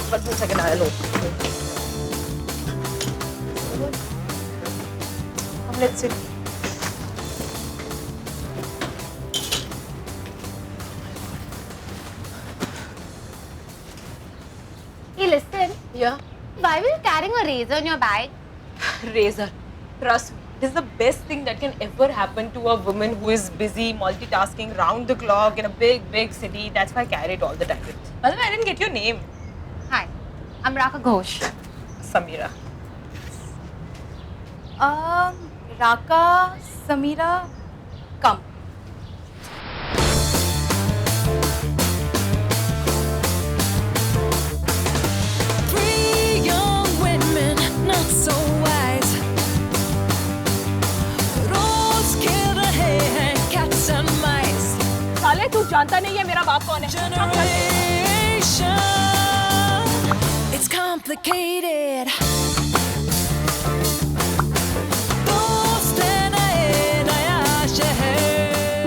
1 second, I'll open. Let's see. Hey, listen. Yeah. Why were you carrying a razor in your bag? Razor. Trust me, it is the best thing that can ever happen to a woman who is busy multitasking round the clock in a big city. That's why I carry it all the time. By the way, I didn't get your name. Hi, I'm Raka Ghosh. Samira. Raka, Samira, come. Three young women, not so wise. Roads kill the hay and cats and mice. साले तू जानता नहीं है मेरा बाप कौन है? Generation, it's complicated.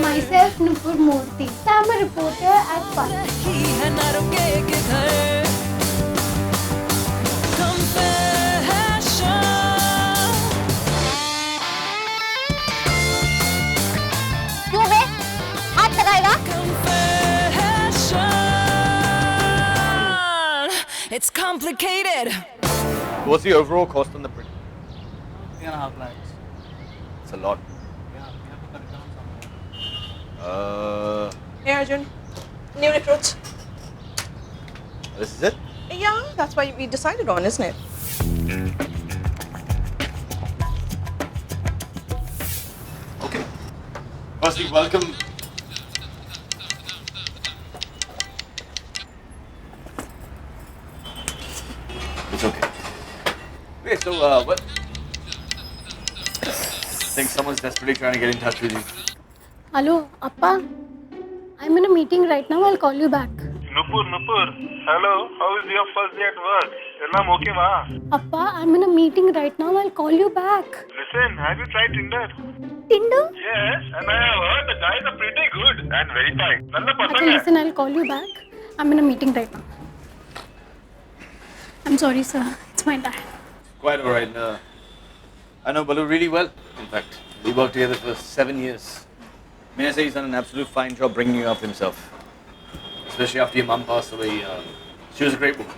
Myself, Nupur Murthy. I'm a reporter at Fun. क्यों बे? हाथ लगाएगा? It's complicated. What's the overall cost on the print? 3.5 lakhs. It's a lot. Yeah, we have to cut it down somewhere. Hey Arjun, new recruits. This is it? Yeah, that's why we decided on, isn't it? Okay. Firstly, welcome. It's okay. Okay, so what? I think someone's desperately trying to get in touch with you. Hello, Appa. I'm in a meeting right now. I'll call you back. Nupur, hello. How is your first day at work? Ellam okay, ma? Appa, I'm in a meeting right now. I'll call you back. Listen, have you tried Tinder? Tinder? Yes, and I have heard the guys are pretty good and very fine. Nalla Okay, pasang hai. listen, I'll call you back. I'm in a meeting right now. I'm sorry, sir. It's my dad. Quite alright. I know Balu really well. In fact, we worked together for 7 years. May I say he's done an absolute fine job bringing you up himself. Especially after your mum passed away. She was a great woman.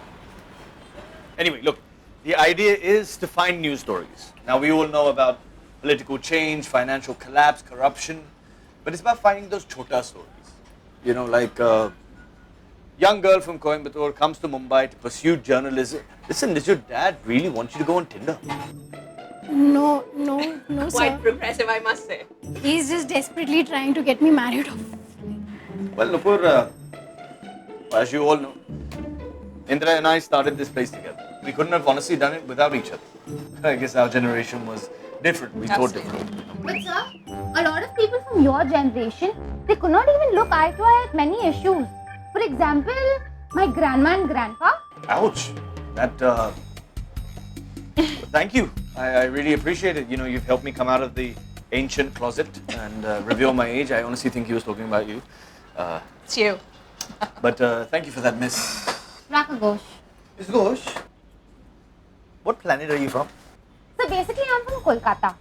Anyway, look, the idea is to find news stories. Now, we all know about political change, financial collapse, corruption, but it's about finding those chota stories. You know, like young girl from Coimbatore comes to Mumbai to pursue journalism. Listen, does your dad really want you to go on Tinder? No, sir. Quite progressive, I must say. He's just desperately trying to get me married off. Well, Nupur, as you all know, Indra and I started this place together. We couldn't have honestly done it without each other. I guess our generation was different. We thought different. But sir, a lot of people from your generation, they could not even look eye to eye at many issues. For example, my grandma and grandpa. Ouch. That, thank you. I really appreciate it. You know, you've helped me come out of the ancient closet and reveal my age. I honestly think he was talking about you. It's you. But thank you for that, miss. Raka Ghosh. Miss Ghosh, what planet are you from? So basically, I'm from Kolkata.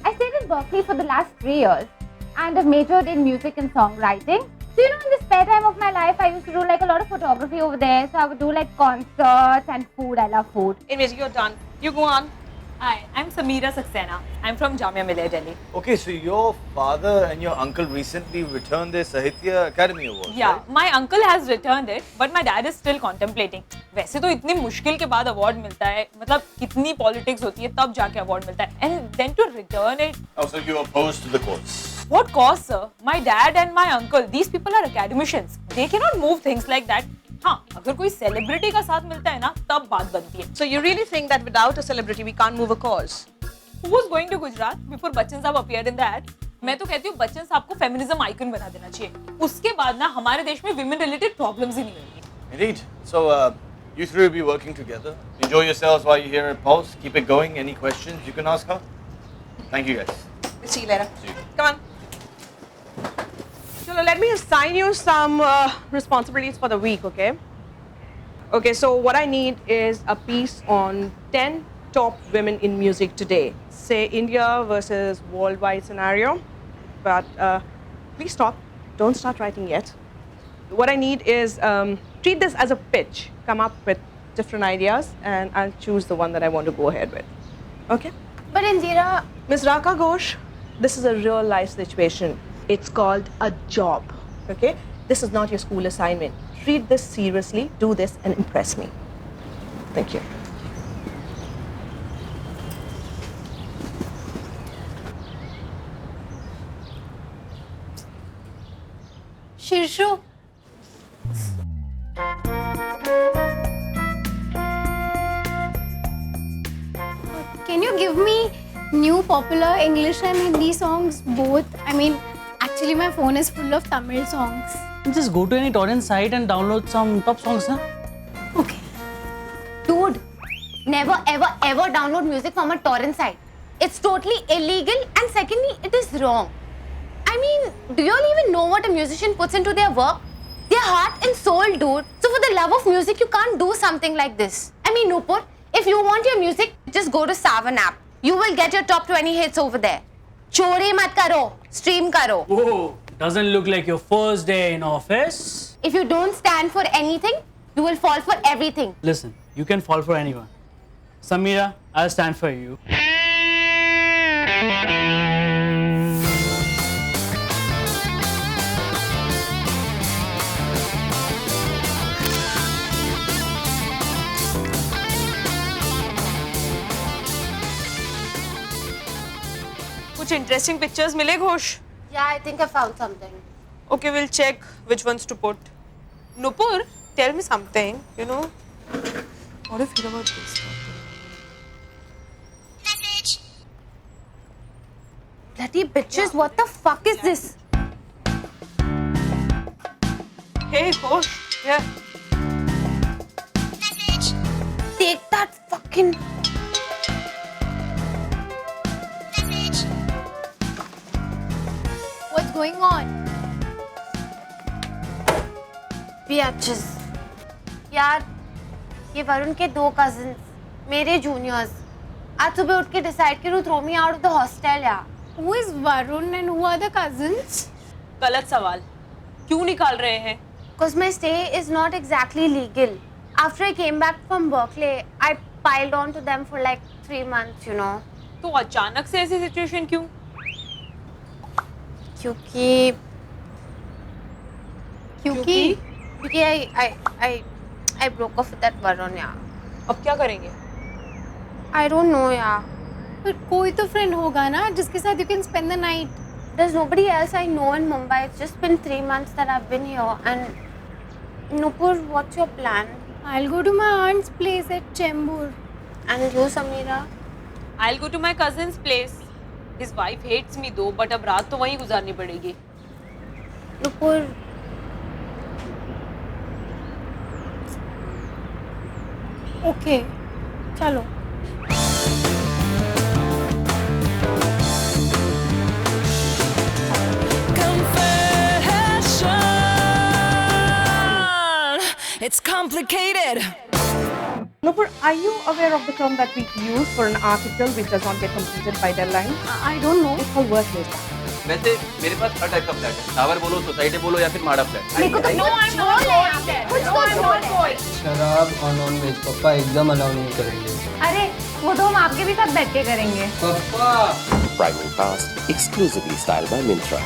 I stayed in Berkeley for the last 3 years and I've majored in music and songwriting. So, you know, in the spare time of my life, I used to do like a lot of photography over there. So I would do like concerts and food. I love food. Anyways, you're done. You go on. Hi, I'm Samira Saxena. I'm from Jamia Millia, Delhi. Okay, so your father and your uncle recently returned their Sahitya Academy Award. Yeah, right? my uncle has returned it, but my dad is still contemplating. वैसे तो इतनी मुश्किल के बाद award मिलता है, मतलब कितनी politics होती है तब जाके award मिलता है. And then to return it. Oh, so you're opposed to the course? What cause, sir? My dad and my uncle, these people are academicians. They cannot move things like that. हाँ, अगर कोई celebrity का साथ मिलता है ना, तब बात बनती है. So you really think that without a celebrity we can't move a cause? Who was going to Gujarat before Bachchan साहब appeared in the ad? मैं तो कहती हूँ बच्चन साहब को फेमिनिज्म आइकन बना देना चाहिए. उसके बाद ना हमारे देश में women related problems ही नहीं होंगी. Indeed. So you three will be working together. Enjoy yourselves while you're here at Pulse. Keep it going. Any questions you can ask her. Thank you guys. We'll see you later. See you. Come on. So let me assign you some responsibilities for the week, okay? Okay, so what I need is a piece on 10 top women in music today. Say India versus worldwide scenario. But please stop. Don't start writing yet. What I need is treat this as a pitch. Come up with different ideas, and I'll choose the one that I want to go ahead with. Okay? But Indira, Ms. Raka Ghosh, this is a real life situation. It's called a job. Okay? This is not your school assignment. Treat this seriously, do this, and impress me. Thank you. Shirshu. Can you give me new popular English and Hindi songs both? I mean, actually my phone is full of Tamil songs. Just go to any torrent site and download some top songs, na? Okay. dude, never ever ever download music from a torrent site. It's totally illegal, and secondly, it is wrong. I mean, do you all even know what a musician puts into their work? Their heart and soul, dude. So for the love of music, you can't do something like this. I mean, Nupur, if you want your music, just go to Savan app. You will get your top 20 hits over there. Chore mat karo, stream karo. Whoa, doesn't look like your first day in office. If you don't stand for anything, you will fall for everything. Listen, you can fall for anyone. Samira, I'll stand for you. कुछ interesting pictures मिले Ghosh? Yeah, I think I found something. Okay, we'll check which ones to put. Nupur, tell me something, you know. What do you feel about this? Bloody bitches, what the fuck is this? Hey, Ghosh, here. Take that fucking... What's going on? Bitches. यार, ये वरुण के दो cousins, मेरे juniors. आज सुबह उठ के decide करूँ throw me out of the hostel यार. Who is Varun and who are the cousins? गलत सवाल क्यों निकाल रहे हैं? Because my stay is not exactly legal. After I came back from Berkeley, I piled on to them for like 3 months, you know. तो अचानक से ऐसी सिचुएशन क्यों? क्योंकि I broke off with that Varun यार. अब क्या करेंगे? I don't know यार. पर कोई तो friend होगा ना जिसके साथ you can spend the night. There's nobody else I know in Mumbai. It's just been 3 months that I've been here. And Nupur, what's your plan? I'll go to my aunt's place at Chembur. And you, Samira? I'll go to my cousin's place. His wife hates me though, but अब रात तो वहीं गुजारनी पड़ेगी. Nupur. Okay, चलो. It's complicated. Nupur, are you aware of the term that we use for an article which does not get completed by deadline? I don't know. It's called work list. वैसे मेरे पास हर type का flat है, tower बोलो, society बोलो या फिर माड़ा flat. मेरे को तो कुछ तो बोल. शराब और नॉन वेज पापा एकदम अलाउ नहीं करेंगे. अरे वो तो हम आपके भी साथ बैठ के करेंगे. पापा. Primary Fast, exclusively styled by Myntra.